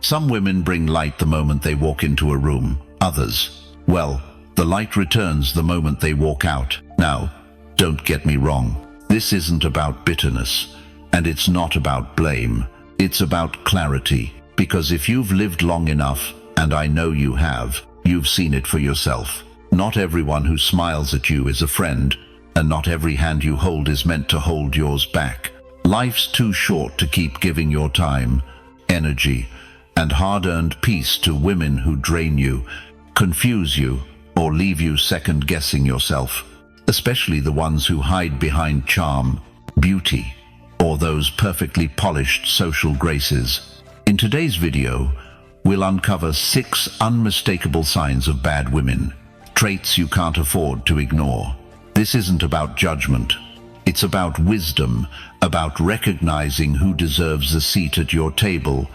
Some women bring light the moment they walk into a room. Others, well, the light returns the moment they walk out. Now, don't get me wrong. This isn't about bitterness, and it's not about blame. It's about clarity. Because if you've lived long enough, and I know you have, you've seen it for yourself. Not everyone who smiles at you is a friend, and not every hand you hold is meant to hold yours back. Life's too short to keep giving your time, energy, and hard-earned peace to women who drain you, confuse you, or leave you second-guessing yourself, especially the ones who hide behind charm, beauty, or those perfectly polished social graces. In today's video, we'll uncover 6 unmistakable signs of bad women, traits you can't afford to ignore. This isn't about judgment. It's about wisdom, about recognizing who deserves a seat at your table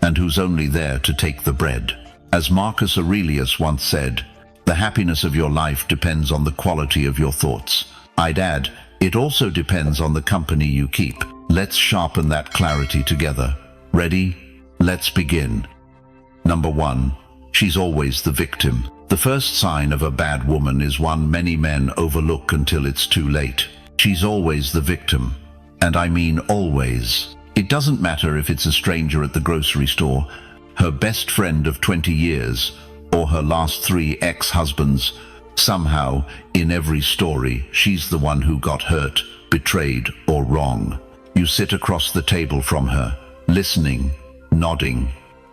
and who's only there to take the bread. As Marcus Aurelius once said, the happiness of your life depends on the quality of your thoughts. I'd add, it also depends on the company you keep. Let's sharpen that clarity together. Ready? Let's begin. Number 1. She's always the victim. The first sign of a bad woman is one many men overlook until it's too late. She's always the victim. And I mean always. It doesn't matter if it's a stranger at the grocery store, her best friend of 20 years, or her last 3 ex-husbands. Somehow, in every story, she's the one who got hurt, betrayed, or wrong. You sit across the table from her, listening, nodding,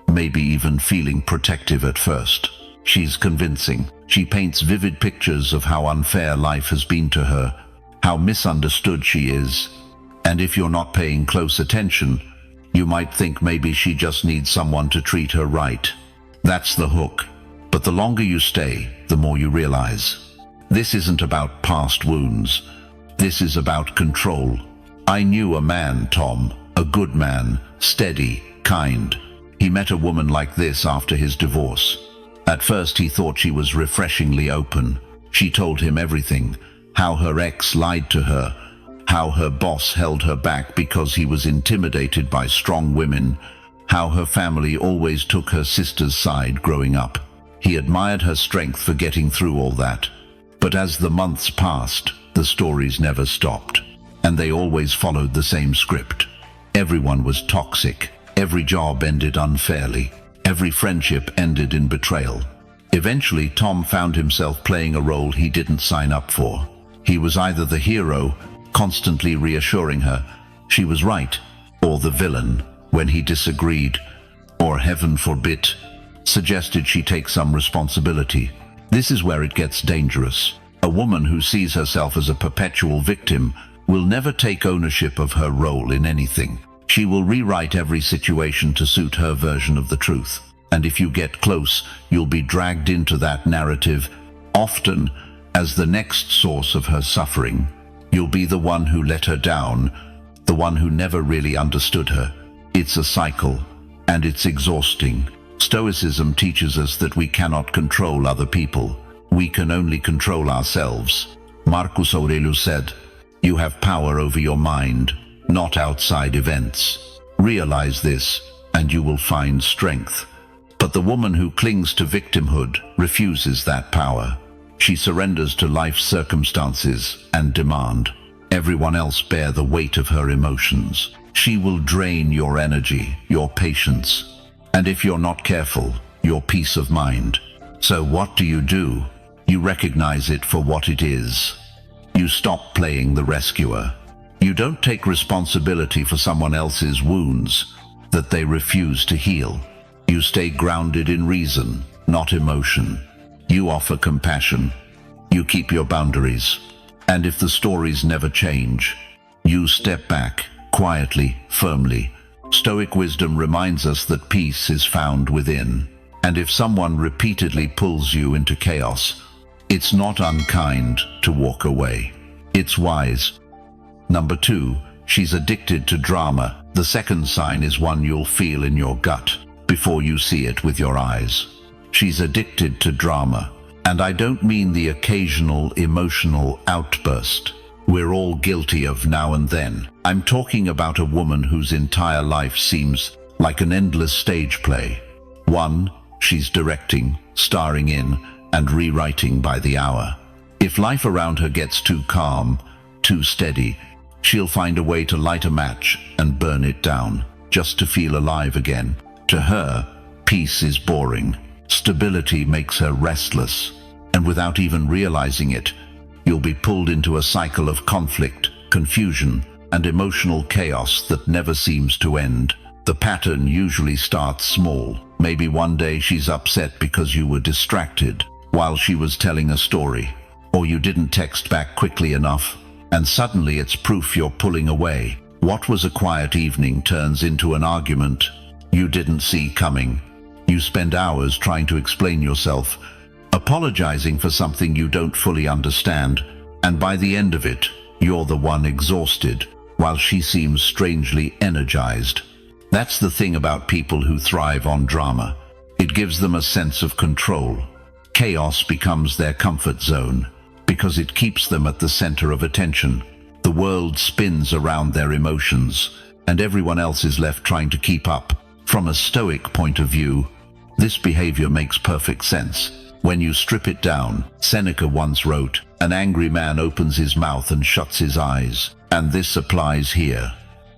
maybe even feeling protective at first. She's convincing. She paints vivid pictures of how unfair life has been to her, how misunderstood she is. And if you're not paying close attention, you might think maybe she just needs someone to treat her right. That's the hook. But the longer you stay, the more you realize. This isn't about past wounds. This is about control. I knew a man, Tom, a good man, steady, kind. He met a woman like this after his divorce. At first he thought she was refreshingly open. She told him everything, how her ex lied to her, how her boss held her back because he was intimidated by strong women, how her family always took her sister's side growing up. He admired her strength for getting through all that. But as the months passed, the stories never stopped. And they always followed the same script. Everyone was toxic. Every job ended unfairly. Every friendship ended in betrayal. Eventually, Tom found himself playing a role he didn't sign up for. He was either the hero, constantly reassuring her she was right, or the villain when he disagreed, or heaven forbid, suggested she take some responsibility. This is where it gets dangerous. A woman who sees herself as a perpetual victim will never take ownership of her role in anything. She will rewrite every situation to suit her version of the truth. And if you get close, you'll be dragged into that narrative, often as the next source of her suffering. You'll be the one who let her down, the one who never really understood her. It's a cycle, and it's exhausting. Stoicism teaches us that we cannot control other people. We can only control ourselves. Marcus Aurelius said, "You have power over your mind, not outside events." Realize this, and you will find strength. But the woman who clings to victimhood refuses that power. She surrenders to life's circumstances and demand everyone else bear the weight of her emotions. She will drain your energy, your patience, and if you're not careful, your peace of mind. So what do? You recognize it for what it is. You stop playing the rescuer. You don't take responsibility for someone else's wounds that they refuse to heal. You stay grounded in reason, not emotion. You offer compassion. You keep your boundaries. And if the stories never change, you step back, quietly, firmly. Stoic wisdom reminds us that peace is found within. And if someone repeatedly pulls you into chaos, it's not unkind to walk away. It's wise. Number 2, she's addicted to drama. The second sign is one you'll feel in your gut before you see it with your eyes. She's addicted to drama. And I don't mean the occasional emotional outburst we're all guilty of now and then. I'm talking about a woman whose entire life seems like an endless stage play. One, she's directing, starring in, and rewriting by the hour. If life around her gets too calm, too steady, she'll find a way to light a match and burn it down, just to feel alive again. To her, peace is boring. Stability makes her restless. And without even realizing it, you'll be pulled into a cycle of conflict, confusion, and emotional chaos that never seems to end. The pattern usually starts small. Maybe one day she's upset because you were distracted while she was telling a story, or you didn't text back quickly enough, and suddenly it's proof you're pulling away. What was a quiet evening turns into an argument you didn't see coming. You spend hours trying to explain yourself, apologizing for something you don't fully understand, and by the end of it, you're the one exhausted, while she seems strangely energized. That's the thing about people who thrive on drama. It gives them a sense of control. Chaos becomes their comfort zone, because it keeps them at the center of attention. The world spins around their emotions, and everyone else is left trying to keep up. From a Stoic point of view, this behavior makes perfect sense. When you strip it down, Seneca once wrote, "An angry man opens his mouth and shuts his eyes." And this applies here.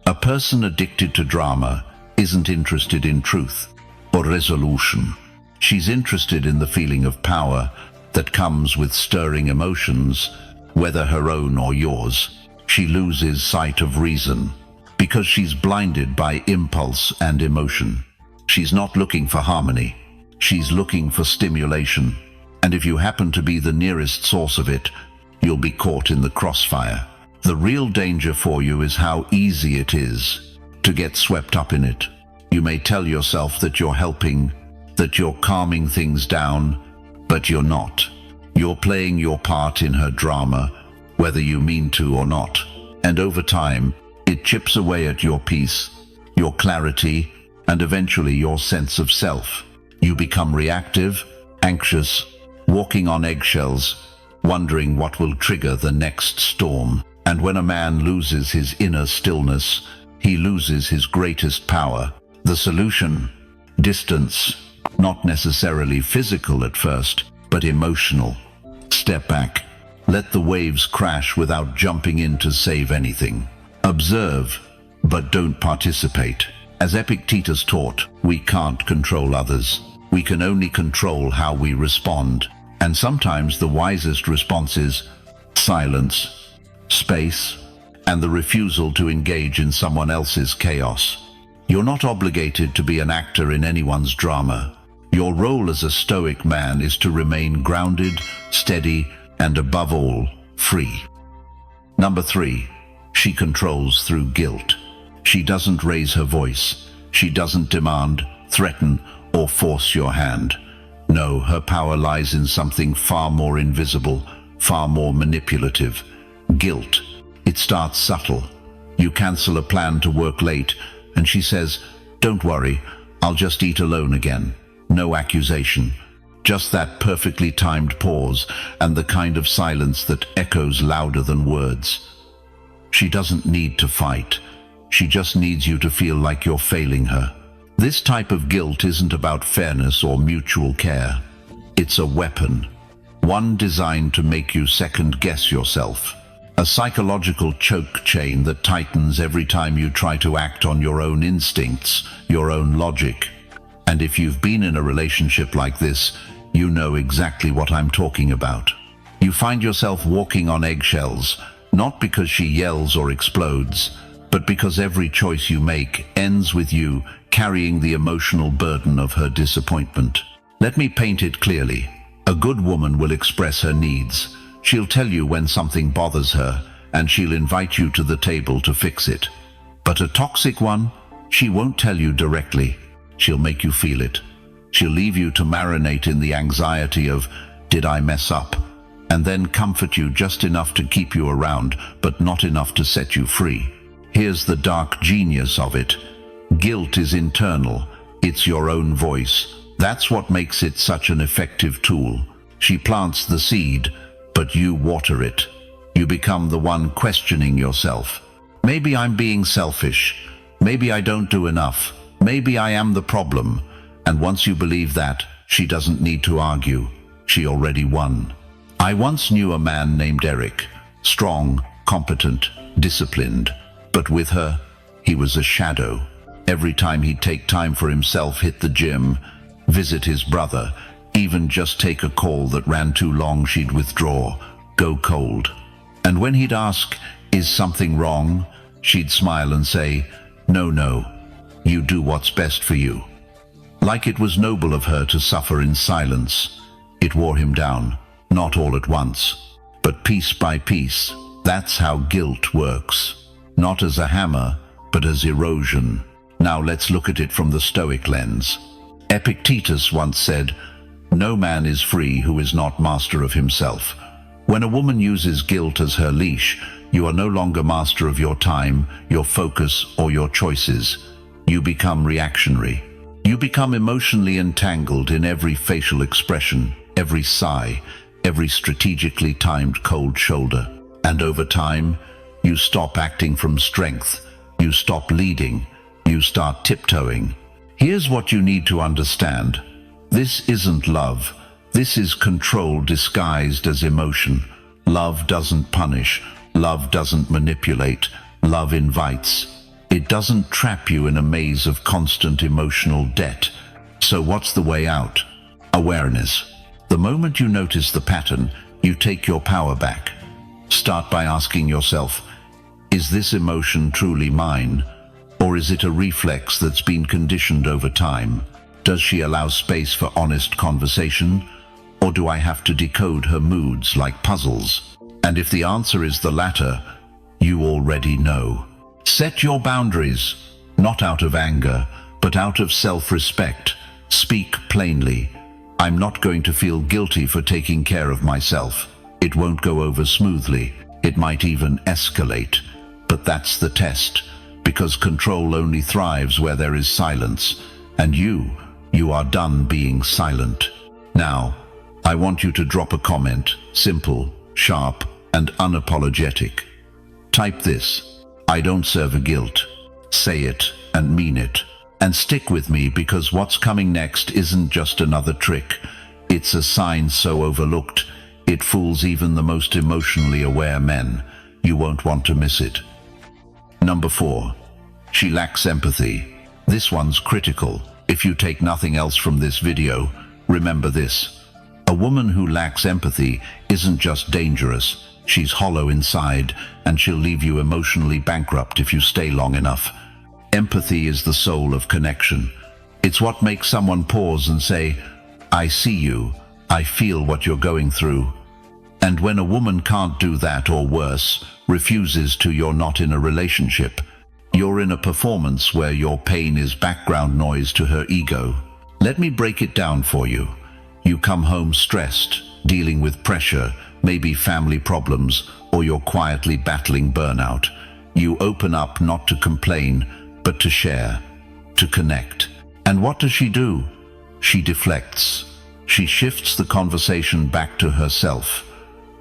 A person addicted to drama isn't interested in truth or resolution. She's interested in the feeling of power that comes with stirring emotions, whether her own or yours. She loses sight of reason because she's blinded by impulse and emotion. She's not looking for harmony. She's looking for stimulation. And if you happen to be the nearest source of it, you'll be caught in the crossfire. The real danger for you is how easy it is to get swept up in it. You may tell yourself that you're helping, that you're calming things down, but you're not. You're playing your part in her drama, whether you mean to or not. And over time, it chips away at your peace, your clarity, and eventually your sense of self. You become reactive, anxious, walking on eggshells, wondering what will trigger the next storm. And when a man loses his inner stillness, he loses his greatest power. The solution? Distance. Not necessarily physical at first, but emotional. Step back. Let the waves crash without jumping in to save anything. Observe, but don't participate. As Epictetus taught, we can't control others. We can only control how we respond. And sometimes the wisest response is silence, space, and the refusal to engage in someone else's chaos. You're not obligated to be an actor in anyone's drama. Your role as a Stoic man is to remain grounded, steady, and above all, free. Number 3, she controls through guilt. She doesn't raise her voice. She doesn't demand, threaten, or force your hand. No, her power lies in something far more invisible, far more manipulative. Guilt. It starts subtle. You cancel a plan to work late, and she says, "Don't worry, I'll just eat alone again." No accusation. Just that perfectly timed pause and the kind of silence that echoes louder than words. She doesn't need to fight. She just needs you to feel like you're failing her. This type of guilt isn't about fairness or mutual care. It's a weapon. One designed to make you second-guess yourself. A psychological choke chain that tightens every time you try to act on your own instincts, your own logic. And if you've been in a relationship like this, you know exactly what I'm talking about. You find yourself walking on eggshells, not because she yells or explodes, but because every choice you make ends with you carrying the emotional burden of her disappointment. Let me paint it clearly. A good woman will express her needs. She'll tell you when something bothers her, and she'll invite you to the table to fix it. But a toxic one, she won't tell you directly. She'll make you feel it. She'll leave you to marinate in the anxiety of, did I mess up? And then comfort you just enough to keep you around, but not enough to set you free. Here's the dark genius of it. Guilt is internal. It's your own voice. That's what makes it such an effective tool. She plants the seed, but you water it. You become the one questioning yourself. Maybe I'm being selfish. Maybe I don't do enough. Maybe I am the problem. And once you believe that, she doesn't need to argue. She already won. I once knew a man named Eric. Strong, competent, disciplined. But with her, he was a shadow. Every time he'd take time for himself, hit the gym, visit his brother, even just take a call that ran too long, she'd withdraw, go cold. And when he'd ask, "Is something wrong?" she'd smile and say, No, you do what's best for you." Like it was noble of her to suffer in silence. It wore him down, not all at once, but piece by piece. That's how guilt works. Not as a hammer, but as erosion. Now let's look at it from the Stoic lens. Epictetus once said, "No man is free who is not master of himself." When a woman uses guilt as her leash, you are no longer master of your time, your focus, or your choices. You become reactionary. You become emotionally entangled in every facial expression, every sigh, every strategically timed cold shoulder. And over time, you stop acting from strength. You stop leading. You start tiptoeing. Here's what you need to understand. This isn't love. This is control disguised as emotion. Love doesn't punish. Love doesn't manipulate. Love invites. It doesn't trap you in a maze of constant emotional debt. So what's the way out? Awareness. The moment you notice the pattern, you take your power back. Start by asking yourself, is this emotion truly mine? Or is it a reflex that's been conditioned over time? Does she allow space for honest conversation? Or do I have to decode her moods like puzzles? And if the answer is the latter, you already know. Set your boundaries, not out of anger, but out of self-respect. Speak plainly. I'm not going to feel guilty for taking care of myself. It won't go over smoothly. It might even escalate. But that's the test, because control only thrives where there is silence. And you are done being silent. Now, I want you to drop a comment, simple, sharp, and unapologetic. Type this: I don't serve a guilt. Say it and mean it. And stick with me, because what's coming next isn't just another trick. It's a sign so overlooked, it fools even the most emotionally aware men. You won't want to miss it. Number 4. She lacks empathy. This one's critical. If you take nothing else from this video, remember this. A woman who lacks empathy isn't just dangerous, she's hollow inside, and she'll leave you emotionally bankrupt if you stay long enough. Empathy is the soul of connection. It's what makes someone pause and say, I see you, I feel what you're going through. And when a woman can't do that, or worse, refuses to, you're not in a relationship. You're in a performance where your pain is background noise to her ego. Let me break it down for you. You come home stressed, dealing with pressure, maybe family problems, or you're quietly battling burnout. You open up not to complain, but to share, to connect. And what does she do? She deflects. She shifts the conversation back to herself.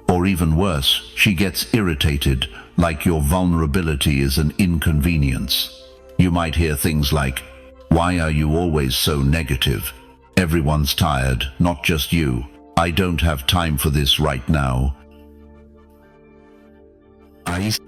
Or even worse, she gets irritated, like your vulnerability is an inconvenience. You might hear things like, "Why are you always so negative? Everyone's tired, not just you. I don't have time for this right now."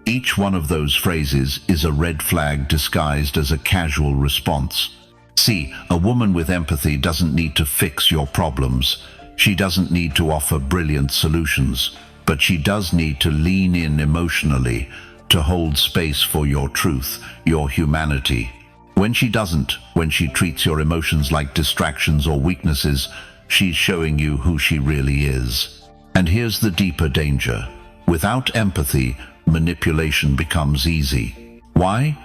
Each one of those phrases is a red flag disguised as a casual response. See, a woman with empathy doesn't need to fix your problems. She doesn't need to offer brilliant solutions, but she does need to lean in emotionally, to hold space for your truth, your humanity. When she doesn't, when she treats your emotions like distractions or weaknesses, she's showing you who she really is. And here's the deeper danger. Without empathy, manipulation becomes easy. Why?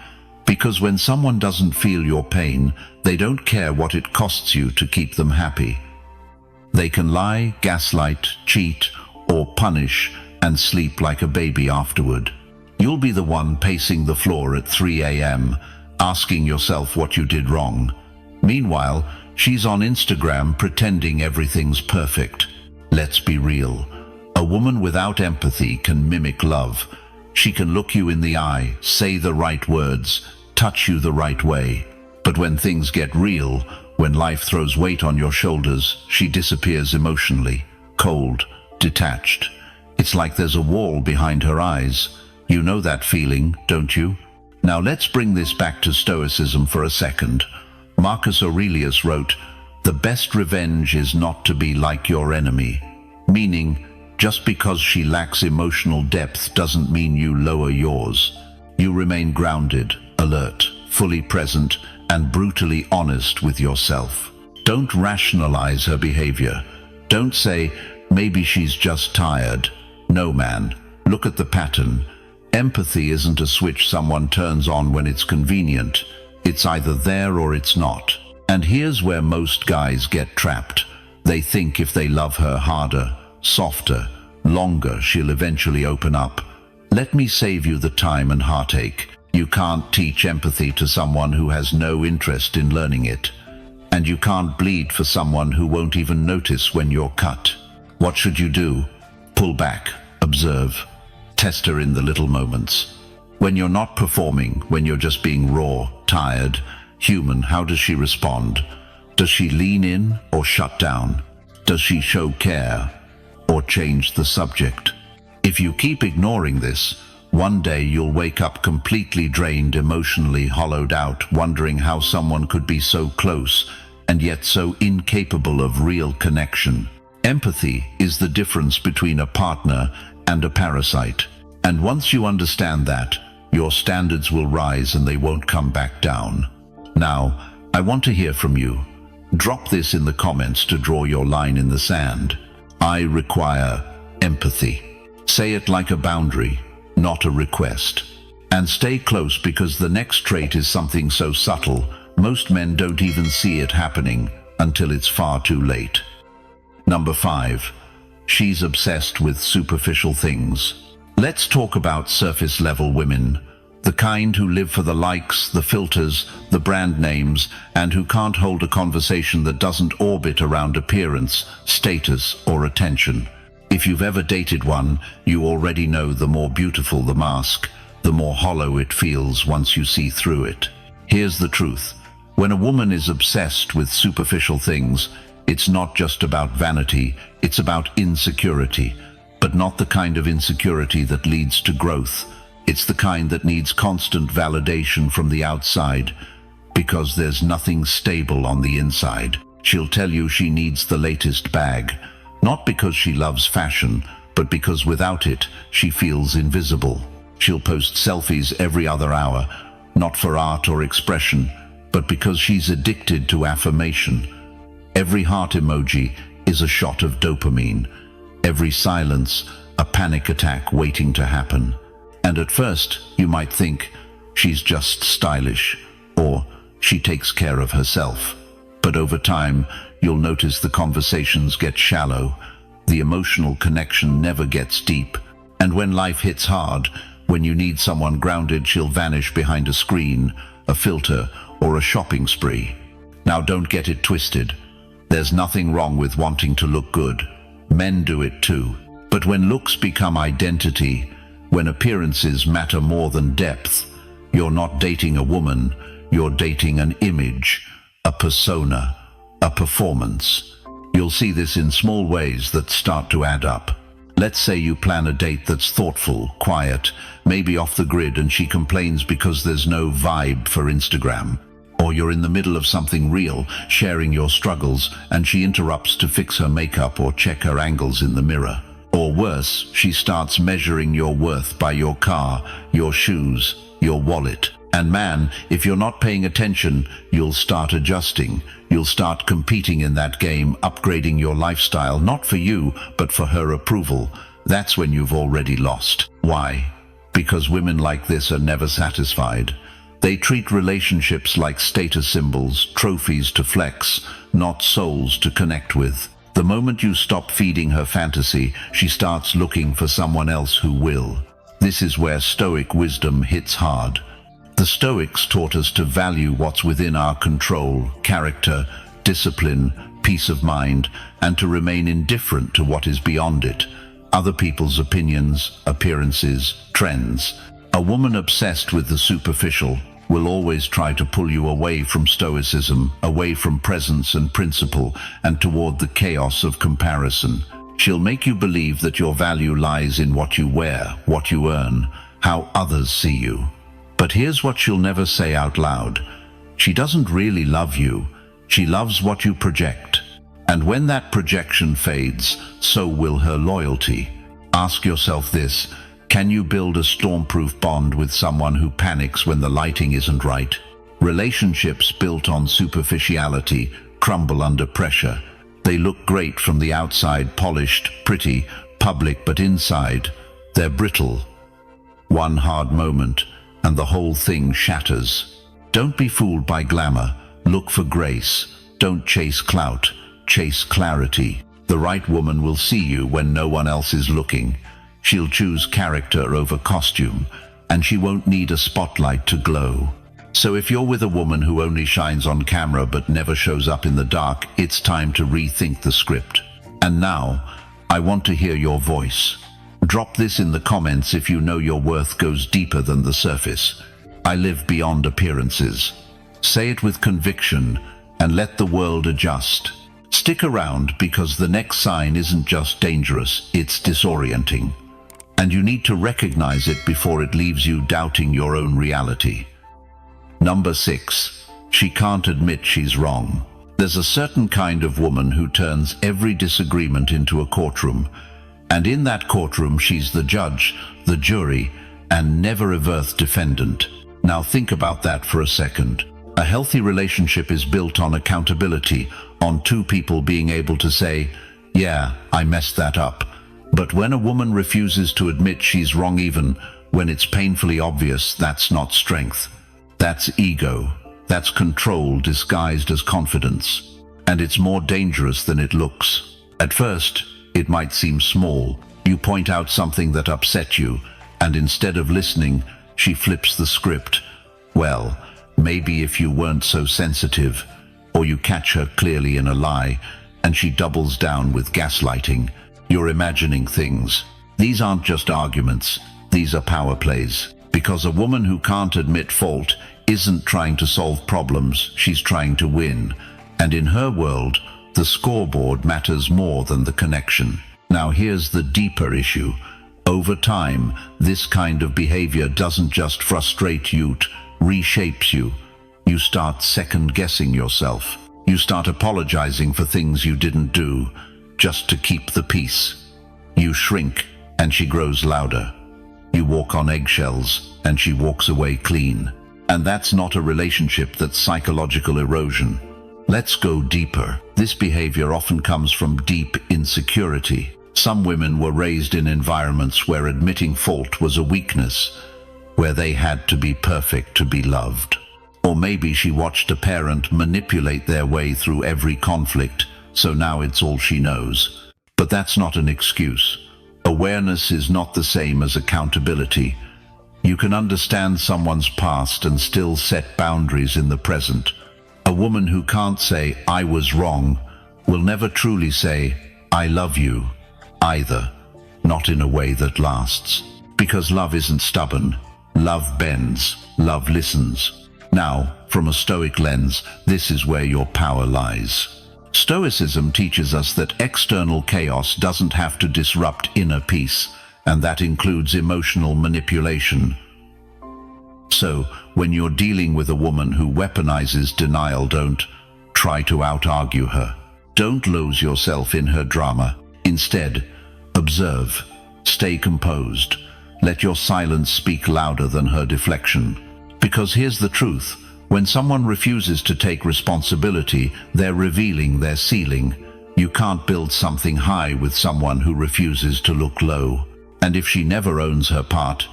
Because when someone doesn't feel your pain, they don't care what it costs you to keep them happy. They can lie, gaslight, cheat, or punish, and sleep like a baby afterward. You'll be the one pacing the floor at 3 a.m., asking yourself what you did wrong. Meanwhile, she's on Instagram pretending everything's perfect. Let's be real. A woman without empathy can mimic love. She can look you in the eye, say the right words, touch you the right way. But when things get real, when life throws weight on your shoulders, she disappears emotionally, cold, detached. It's like there's a wall behind her eyes. You know that feeling, don't you? Now let's bring this back to Stoicism for a second. Marcus Aurelius wrote, "The best revenge is not to be like your enemy," meaning, just because she lacks emotional depth doesn't mean you lower yours. You remain grounded, alert, fully present, and brutally honest with yourself. Don't rationalize her behavior. Don't say, maybe she's just tired. No, man, look at the pattern. Empathy isn't a switch someone turns on when it's convenient. It's either there or it's not. And here's where most guys get trapped. They think if they love her harder, softer, longer, she'll eventually open up. Let me save you the time and heartache. You can't teach empathy to someone who has no interest in learning it. And you can't bleed for someone who won't even notice when you're cut. What should you do? Pull back, observe, test her in the little moments. When you're not performing, when you're just being raw, tired, human, how does she respond? Does she lean in or shut down? Does she show care or change the subject? If you keep ignoring this, one day you'll wake up completely drained, emotionally hollowed out, wondering how someone could be so close and yet so incapable of real connection. Empathy is the difference between a partner and a parasite. And once you understand that, your standards will rise and they won't come back down. Now, I want to hear from you. Drop this in the comments to draw your line in the sand. I require empathy. Say it like a boundary, not a request. And stay close, because the next trait is something so subtle, most men don't even see it happening until it's far too late. Number 5. She's obsessed with superficial things. Let's talk about surface-level women. The kind who live for the likes, the filters, the brand names, and who can't hold a conversation that doesn't orbit around appearance, status, or attention. If you've ever dated one, you already know the more beautiful the mask, the more hollow it feels once you see through it. Here's the truth. When a woman is obsessed with superficial things, it's not just about vanity, it's about insecurity. But not the kind of insecurity that leads to growth. It's the kind that needs constant validation from the outside, because there's nothing stable on the inside. She'll tell you she needs the latest bag, not because she loves fashion, but because without it, she feels invisible. She'll post selfies every other hour, not for art or expression, but because she's addicted to affirmation. Every heart emoji is a shot of dopamine. Every silence, a panic attack waiting to happen. And at first, you might think, she's just stylish, or she takes care of herself. But over time, you'll notice the conversations get shallow, the emotional connection never gets deep, and when life hits hard, when you need someone grounded, she'll vanish behind a screen, a filter, or a shopping spree. Now don't get it twisted. There's nothing wrong with wanting to look good. Men do it too. But when looks become identity, when appearances matter more than depth, you're not dating a woman, you're dating an image, a persona, a performance. You'll see this in small ways that start to add up. Let's say you plan a date that's thoughtful, quiet, maybe off the grid, and she complains because there's no vibe for Instagram. Or you're in the middle of something real, sharing your struggles, and she interrupts to fix her makeup or check her angles in the mirror. Or worse, she starts measuring your worth by your car, your shoes, your wallet. And man, if you're not paying attention, you'll start adjusting. You'll start competing in that game, upgrading your lifestyle, not for you, but for her approval. That's when you've already lost. Why? Because women like this are never satisfied. They treat relationships like status symbols, trophies to flex, not souls to connect with. The moment you stop feeding her fantasy, she starts looking for someone else who will. This is where Stoic wisdom hits hard. The Stoics taught us to value what's within our control, character, discipline, peace of mind, and to remain indifferent to what is beyond it, other people's opinions, appearances, trends. A woman obsessed with the superficial will always try to pull you away from Stoicism, away from presence and principle, and toward the chaos of comparison. She'll make you believe that your value lies in what you wear, what you earn, how others see you. But here's what she'll never say out loud. She doesn't really love you. She loves what you project. And when that projection fades, so will her loyalty. Ask yourself this: can you build a stormproof bond with someone who panics when the lighting isn't right? Relationships built on superficiality crumble under pressure. They look great from the outside, polished, pretty, public, but inside, they're brittle. One hard moment, and the whole thing shatters. Don't be fooled by glamour. Look for grace. Don't chase clout. Chase clarity. The right woman will see you when no one else is looking. She'll choose character over costume, and she won't need a spotlight to glow. So if you're with a woman who only shines on camera but never shows up in the dark, it's time to rethink the script. And now, I want to hear your voice. Drop this in the comments if you know your worth goes deeper than the surface. I live beyond appearances. Say it with conviction, and let the world adjust. Stick around, because the next sign isn't just dangerous, it's disorienting. And you need to recognize it before it leaves you doubting your own reality. Number 6. She can't admit she's wrong. There's a certain kind of woman who turns every disagreement into a courtroom. And in that courtroom, she's the judge, the jury, and never a worth defendant. Now think about that for a second. A healthy relationship is built on accountability, on two people being able to say, "Yeah, I messed that up." But when a woman refuses to admit she's wrong, even when it's painfully obvious, that's not strength. That's ego. That's control disguised as confidence. And it's more dangerous than it looks. At first, it might seem small. You point out something that upset you, and instead of listening, she flips the script. Well, maybe if you weren't so sensitive. Or you catch her clearly in a lie, and she doubles down with gaslighting. You're imagining things. These aren't just arguments. These are power plays. Because a woman who can't admit fault isn't trying to solve problems, she's trying to win. And in her world, the scoreboard matters more than the connection. Now here's the deeper issue. Over time, this kind of behavior doesn't just frustrate you, it reshapes you. You start second-guessing yourself. You start apologizing for things you didn't do, just to keep the peace. You shrink, and she grows louder. You walk on eggshells, and she walks away clean. And that's not a relationship, that's psychological erosion. Let's go deeper. This behavior often comes from deep insecurity. Some women were raised in environments where admitting fault was a weakness, where they had to be perfect to be loved. Or maybe she watched a parent manipulate their way through every conflict, so now it's all she knows. But that's not an excuse. Awareness is not the same as accountability. You can understand someone's past and still set boundaries in the present. A woman who can't say, "I was wrong," will never truly say, "I love you," either. Not in a way that lasts. Because love isn't stubborn. Love bends. Love listens. Now, from a Stoic lens, this is where your power lies. Stoicism teaches us that external chaos doesn't have to disrupt inner peace, and that includes emotional manipulation. So, when you're dealing with a woman who weaponizes denial, don't try to out-argue her. Don't lose yourself in her drama. Instead, observe. Stay composed. Let your silence speak louder than her deflection. Because here's the truth. When someone refuses to take responsibility, they're revealing their ceiling. You can't build something high with someone who refuses to look low. And if she never owns her part,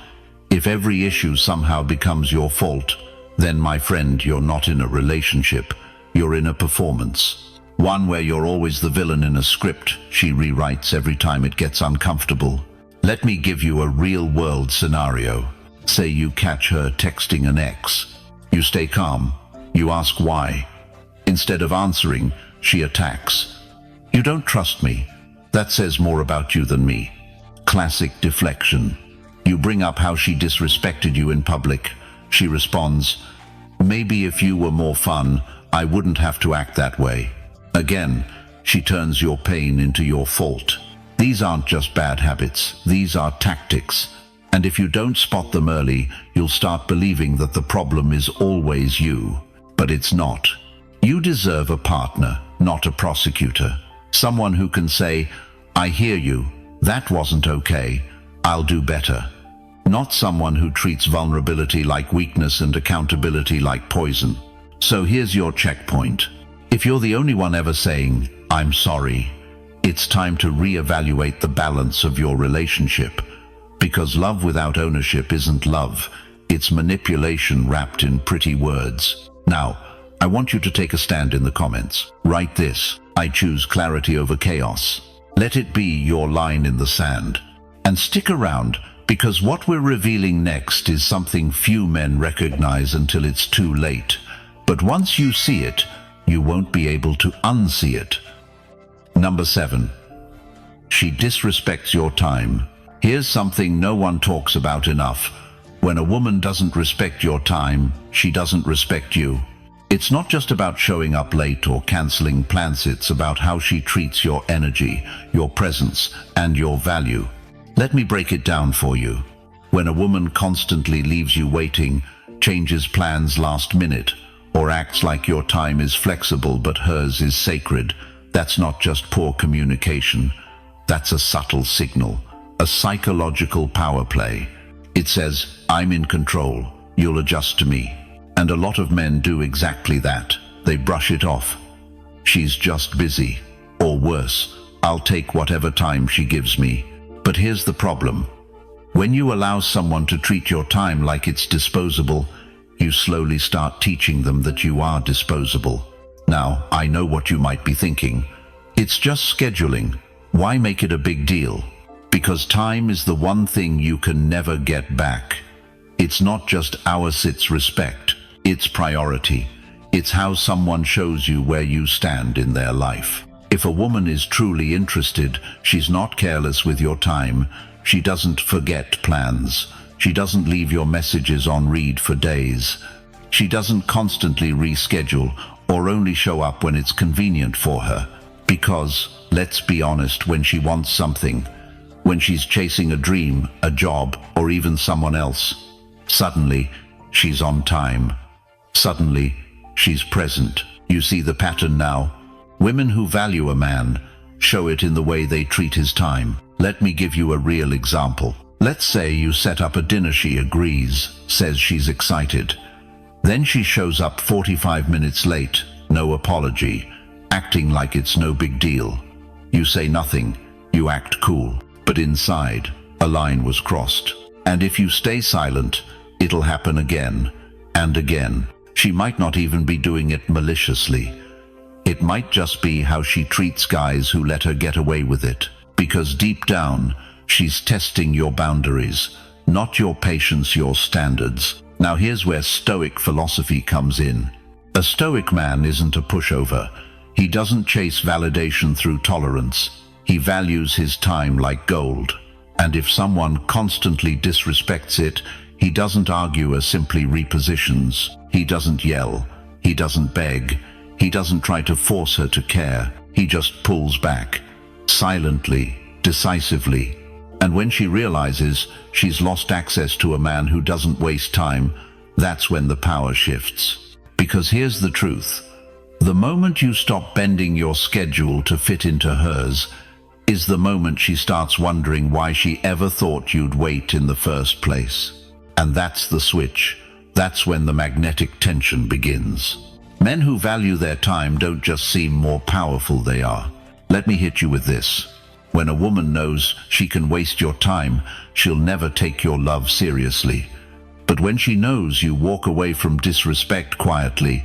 if every issue somehow becomes your fault, then, my friend, you're not in a relationship. You're in a performance. One where you're always the villain in a script she rewrites every time it gets uncomfortable. Let me give you a real-world scenario. Say you catch her texting an ex. You stay calm. You ask why. Instead of answering, she attacks. "You don't trust me. That says more about you than me." Classic deflection. You bring up how she disrespected you in public. She responds, Maybe if you were more fun, I wouldn't have to act that way. Again, she turns your pain into your fault. These aren't just bad habits, these are tactics. And if you don't spot them early, you'll start believing that the problem is always you. But it's not. You deserve a partner, not a prosecutor. Someone who can say, I hear you, that wasn't okay, I'll do better. Not someone who treats vulnerability like weakness and accountability like poison. So here's your checkpoint. If you're the only one ever saying, I'm sorry, it's time to reevaluate the balance of your relationship. Because love without ownership isn't love, it's manipulation wrapped in pretty words. Now, I want you to take a stand in the comments. Write this: I choose clarity over chaos. Let it be your line in the sand. And stick around, because what we're revealing next is something few men recognize until it's too late. But once you see it, you won't be able to unsee it. Number 7. She disrespects your time. Here's something no one talks about enough. When a woman doesn't respect your time, she doesn't respect you. It's not just about showing up late or canceling plans, it's about how she treats your energy, your presence, and your value. Let me break it down for you. When a woman constantly leaves you waiting, changes plans last minute, or acts like your time is flexible but hers is sacred, that's not just poor communication. That's a subtle signal, a psychological power play. It says, I'm in control, you'll adjust to me. And a lot of men do exactly that. They brush it off. She's just busy. Or worse, I'll take whatever time she gives me. But here's the problem. When you allow someone to treat your time like it's disposable, you slowly start teaching them that you are disposable. Now, I know what you might be thinking. It's just scheduling. Why make it a big deal? Because time is the one thing you can never get back. It's not just hours, it's respect. It's priority. It's how someone shows you where you stand in their life. If a woman is truly interested, she's not careless with your time. She doesn't forget plans. She doesn't leave your messages on read for days. She doesn't constantly reschedule or only show up when it's convenient for her. Because, let's be honest, when she wants something, when she's chasing a dream, a job, or even someone else, suddenly she's on time. Suddenly she's present. You see the pattern now? Women who value a man show it in the way they treat his time. Let me give you a real example. Let's say you set up a dinner, she agrees, says she's excited. Then she shows up 45 minutes late, no apology, acting like it's no big deal. You say nothing, you act cool, but inside, a line was crossed. And if you stay silent, it'll happen again and again. She might not even be doing it maliciously. It might just be how she treats guys who let her get away with it. Because deep down, she's testing your boundaries, not your patience, your standards. Now here's where Stoic philosophy comes in. A Stoic man isn't a pushover. He doesn't chase validation through tolerance. He values his time like gold. And if someone constantly disrespects it, he doesn't argue or simply repositions. He doesn't yell. He doesn't beg. He doesn't try to force her to care. He just pulls back, silently, decisively. And when she realizes she's lost access to a man who doesn't waste time, that's when the power shifts. Because here's the truth. The moment you stop bending your schedule to fit into hers is the moment she starts wondering why she ever thought you'd wait in the first place. And that's the switch. That's when the magnetic tension begins. Men who value their time don't just seem more powerful, they are. Let me hit you with this. When a woman knows she can waste your time, she'll never take your love seriously. But when she knows you walk away from disrespect quietly,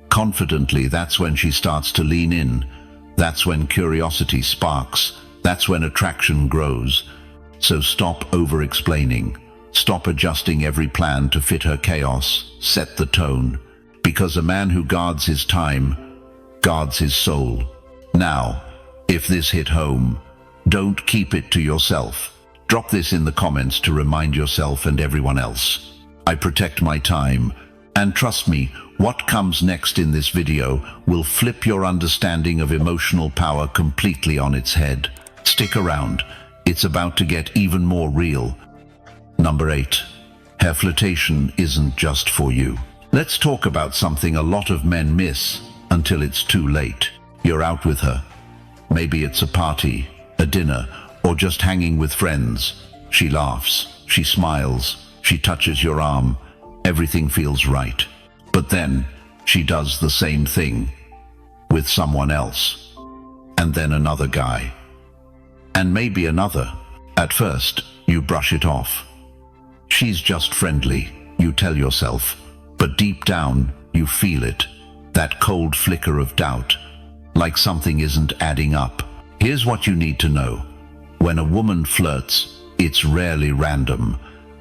confidently, that's when she starts to lean in. That's when curiosity sparks. That's when attraction grows. So stop over-explaining. Stop adjusting every plan to fit her chaos. Set the tone. Because a man who guards his time guards his soul. Now, if this hit home, don't keep it to yourself. Drop this in the comments to remind yourself and everyone else. I protect my time, And trust me, what comes next in this video will flip your understanding of emotional power completely on its head. Stick around, it's about to get even more real. Number 8. Her flirtation isn't just for you. Let's talk about something a lot of men miss until it's too late. You're out with her. Maybe it's a party, a dinner, or just hanging with friends. She laughs, she smiles, she touches your arm. Everything feels right. But then she does the same thing with someone else, and then another guy, and maybe another. At first, you brush it off. She's just friendly, you tell yourself, but deep down, you feel it, that cold flicker of doubt, like something isn't adding up. Here's what you need to know. When a woman flirts, it's rarely random,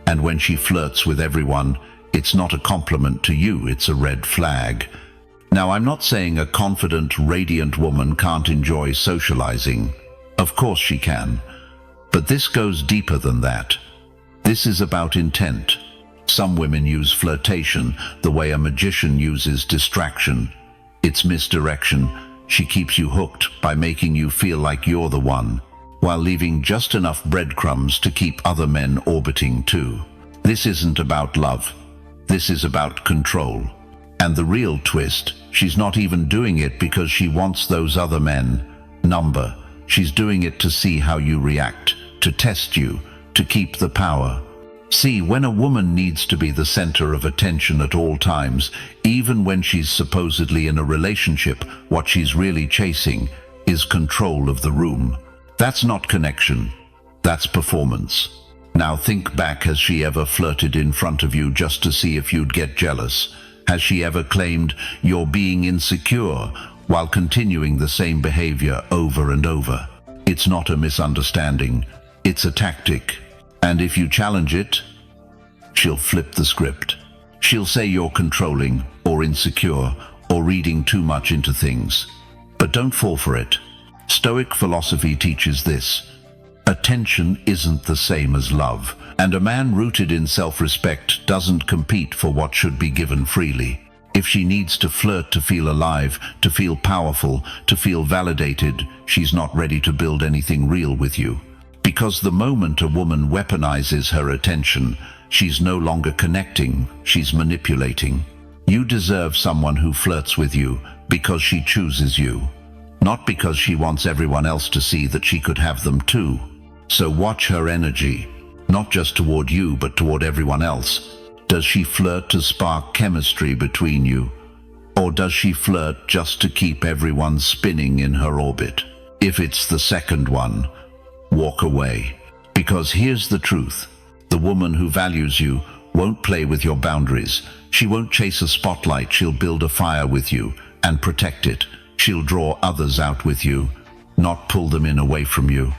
and when she flirts with everyone, it's not a compliment to you, it's a red flag. Now, I'm not saying a confident, radiant woman can't enjoy socializing. Of course she can. But this goes deeper than that. This is about intent. Some women use flirtation the way a magician uses distraction. It's misdirection. She keeps you hooked by making you feel like you're the one, while leaving just enough breadcrumbs to keep other men orbiting too. This isn't about love. This is about control. And the real twist, she's not even doing it because she wants those other men. She's doing it to see how you react, to test you, to keep the power. See, when a woman needs to be the center of attention at all times, even when she's supposedly in a relationship, what she's really chasing is control of the room. That's not connection. That's performance. Now think back, has she ever flirted in front of you just to see if you'd get jealous? Has she ever claimed you're being insecure while continuing the same behavior over and over? It's not a misunderstanding, it's a tactic. And if you challenge it, she'll flip the script. She'll say you're controlling or insecure or reading too much into things. But don't fall for it. Stoic philosophy teaches this. Attention isn't the same as love, and a man rooted in self-respect doesn't compete for what should be given freely. If she needs to flirt to feel alive, to feel powerful, to feel validated, she's not ready to build anything real with you. Because the moment a woman weaponizes her attention, she's no longer connecting, she's manipulating. You deserve someone who flirts with you because she chooses you, not because she wants everyone else to see that she could have them too. So watch her energy, not just toward you, but toward everyone else. Does she flirt to spark chemistry between you? Or does she flirt just to keep everyone spinning in her orbit? If it's the second one, walk away. Because here's the truth. The woman who values you won't play with your boundaries. She won't chase a spotlight. She'll build a fire with you and protect it. She'll draw others out with you, not pull them in away from you.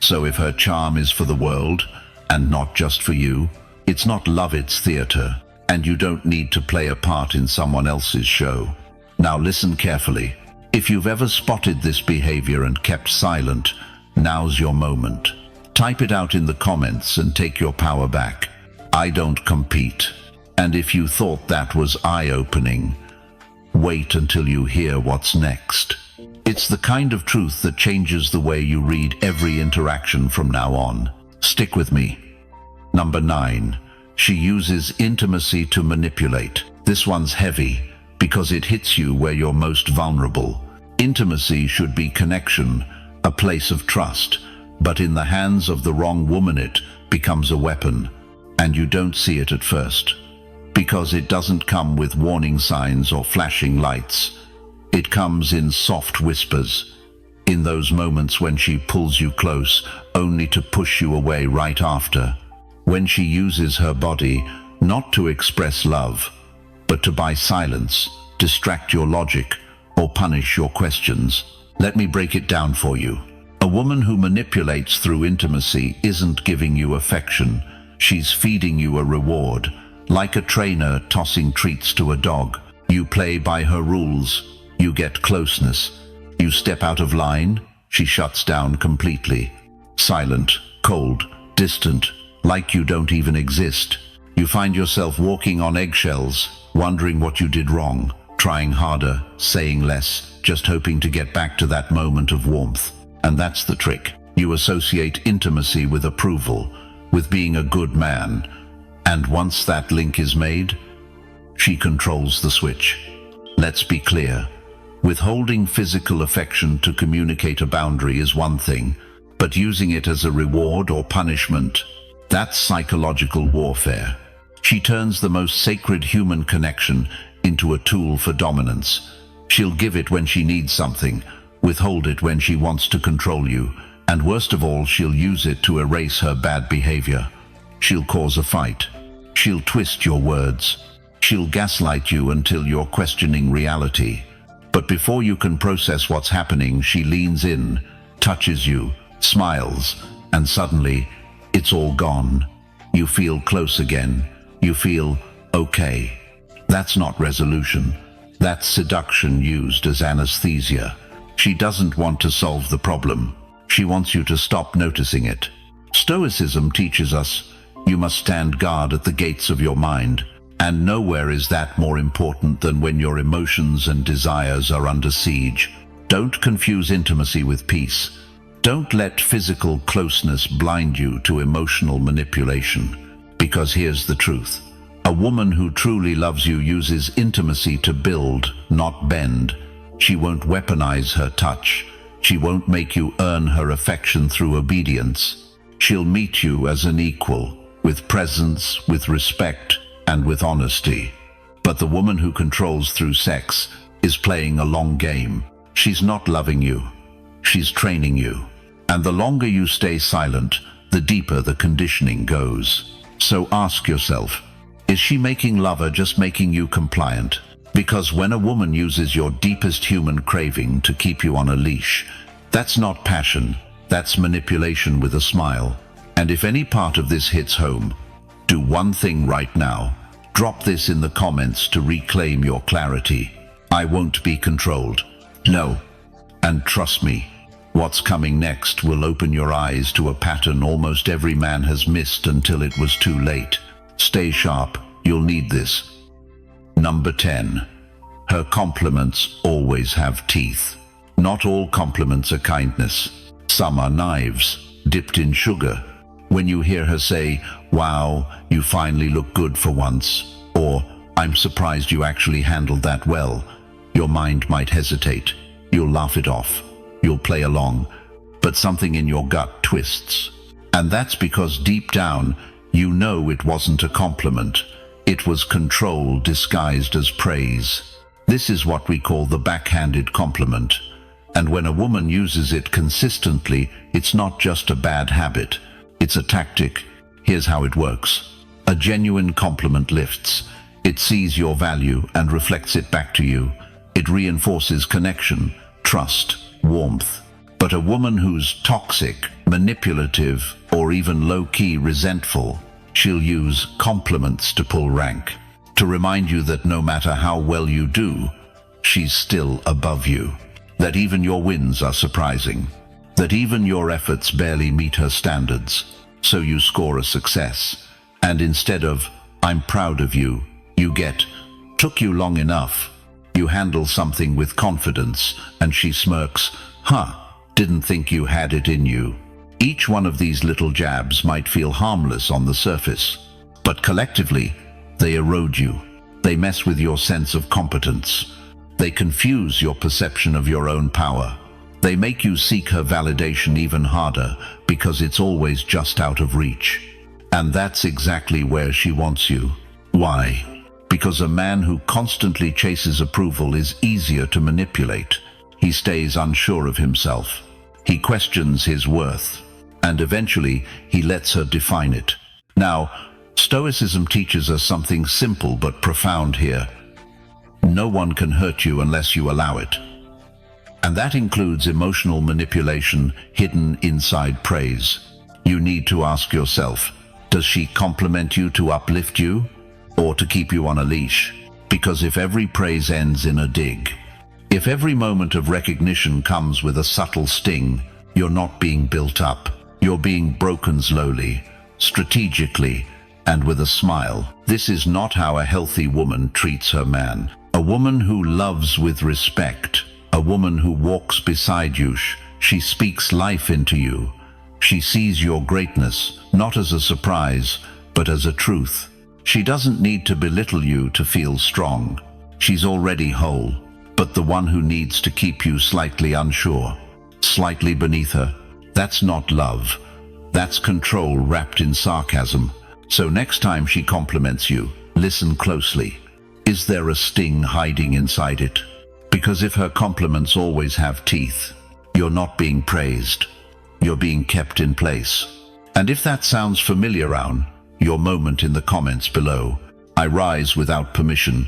So if her charm is for the world and not just for you, it's not love, it's theater, and you don't need to play a part in someone else's show. Now listen carefully. If you've ever spotted this behavior and kept silent, now's your moment. Type it out in the comments and take your power back. I don't compete. And if you thought that was eye-opening, wait until you hear what's next. It's the kind of truth that changes the way you read every interaction from now on. Stick with me. Number 9. She uses intimacy to manipulate. This one's heavy because it hits you where you're most vulnerable. Intimacy should be connection, a place of trust, but in the hands of the wrong woman it becomes a weapon, and you don't see it at first, because it doesn't come with warning signs or flashing lights. It comes in soft whispers, in those moments when she pulls you close, only to push you away right after. When she uses her body not to express love, but to buy silence, distract your logic, or punish your questions. Let me break it down for you. A woman who manipulates through intimacy isn't giving you affection. She's feeding you a reward, like a trainer tossing treats to a dog. You play by her rules. You get closeness. You step out of line, she shuts down completely. Silent, cold, distant, like you don't even exist. You find yourself walking on eggshells, wondering what you did wrong, trying harder, saying less, just hoping to get back to that moment of warmth. And that's the trick. You associate intimacy with approval, with being a good man. And once that link is made, she controls the switch. Let's be clear. Withholding physical affection to communicate a boundary is one thing, but using it as a reward or punishment, that's psychological warfare. She turns the most sacred human connection into a tool for dominance. She'll give it when she needs something, withhold it when she wants to control you, and worst of all, she'll use it to erase her bad behavior. She'll cause a fight. She'll twist your words. She'll gaslight you until you're questioning reality. But before you can process what's happening, she leans in, touches you, smiles, and suddenly, it's all gone. You feel close again. You feel okay. That's not resolution. That's seduction used as anesthesia. She doesn't want to solve the problem. She wants you to stop noticing it. Stoicism teaches us you must stand guard at the gates of your mind, and nowhere is that more important than when your emotions and desires are under siege. Don't confuse intimacy with peace. Don't let physical closeness blind you to emotional manipulation. Because here's the truth. A woman who truly loves you uses intimacy to build, not bend. She won't weaponize her touch. She won't make you earn her affection through obedience. She'll meet you as an equal, with presence, with respect, and with honesty. But the woman who controls through sex is playing a long game. She's not loving you. She's training you. And the longer you stay silent, the deeper the conditioning goes. So ask yourself, is she making love or just making you compliant? Because when a woman uses your deepest human craving to keep you on a leash, that's not passion, that's manipulation with a smile. And if any part of this hits home, do one thing right now. Drop this in the comments to reclaim your clarity. I won't be controlled. No. And trust me, what's coming next will open your eyes to a pattern almost every man has missed until it was too late. Stay sharp, you'll need this. Number 10. Her compliments always have teeth. Not all compliments are kindness. Some are knives, dipped in sugar. When you hear her say, "Wow, you finally look good for once," or "I'm surprised you actually handled that well," your mind might hesitate. You'll laugh it off. You'll play along. But something in your gut twists. And that's because deep down, you know it wasn't a compliment. It was control disguised as praise. This is what we call the backhanded compliment. And when a woman uses it consistently, it's not just a bad habit. It's a tactic. Here's how it works. A genuine compliment lifts. It sees your value and reflects it back to you. It reinforces connection, trust, warmth. But a woman who's toxic, manipulative, or even low-key resentful, she'll use compliments to pull rank, to remind you that no matter how well you do, she's still above you. That even your wins are surprising. That even your efforts barely meet her standards. So you score a success. And instead of, "I'm proud of you," you get, "Took you long enough." You handle something with confidence, and she smirks, "Didn't think you had it in you." Each one of these little jabs might feel harmless on the surface, but collectively, they erode you. They mess with your sense of competence. They confuse your perception of your own power. They make you seek her validation even harder because it's always just out of reach. And that's exactly where she wants you. Why? Because a man who constantly chases approval is easier to manipulate. He stays unsure of himself. He questions his worth. And eventually, he lets her define it. Now, Stoicism teaches us something simple but profound here. No one can hurt you unless you allow it. And that includes emotional manipulation hidden inside praise. You need to ask yourself, does she compliment you to uplift you or to keep you on a leash? Because if every praise ends in a dig, if every moment of recognition comes with a subtle sting, you're not being built up. You're being broken slowly, strategically, and with a smile. This is not how a healthy woman treats her man. A woman who loves with respect. A woman who walks beside you. She speaks life into you. She sees your greatness, not as a surprise, but as a truth. She doesn't need to belittle you to feel strong. She's already whole, but the one who needs to keep you slightly unsure, slightly beneath her, that's not love. That's control wrapped in sarcasm. So next time she compliments you, listen closely. Is there a sting hiding inside it? Because if her compliments always have teeth, you're not being praised. You're being kept in place. And if that sounds familiar, around your moment in the comments below. I rise without permission.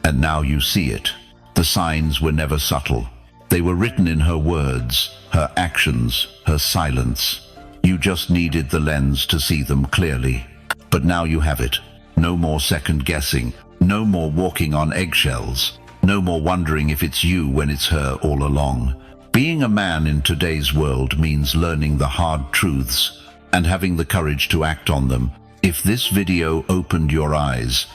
And now you see it. The signs were never subtle. They were written in her words, her actions, her silence. You just needed the lens to see them clearly. But now you have it. No more second guessing. No more walking on eggshells. No more wondering if it's you when it's her all along. Being a man in today's world means learning the hard truths and having the courage to act on them. If this video opened your eyes,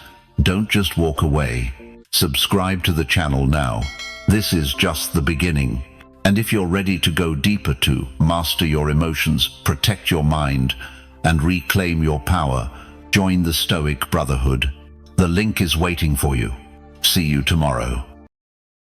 don't just walk away. Subscribe to the channel now. This is just the beginning. And if you're ready to go deeper to master your emotions, protect your mind, and reclaim your power, join the Stoic Brotherhood. The link is waiting for you. See you tomorrow.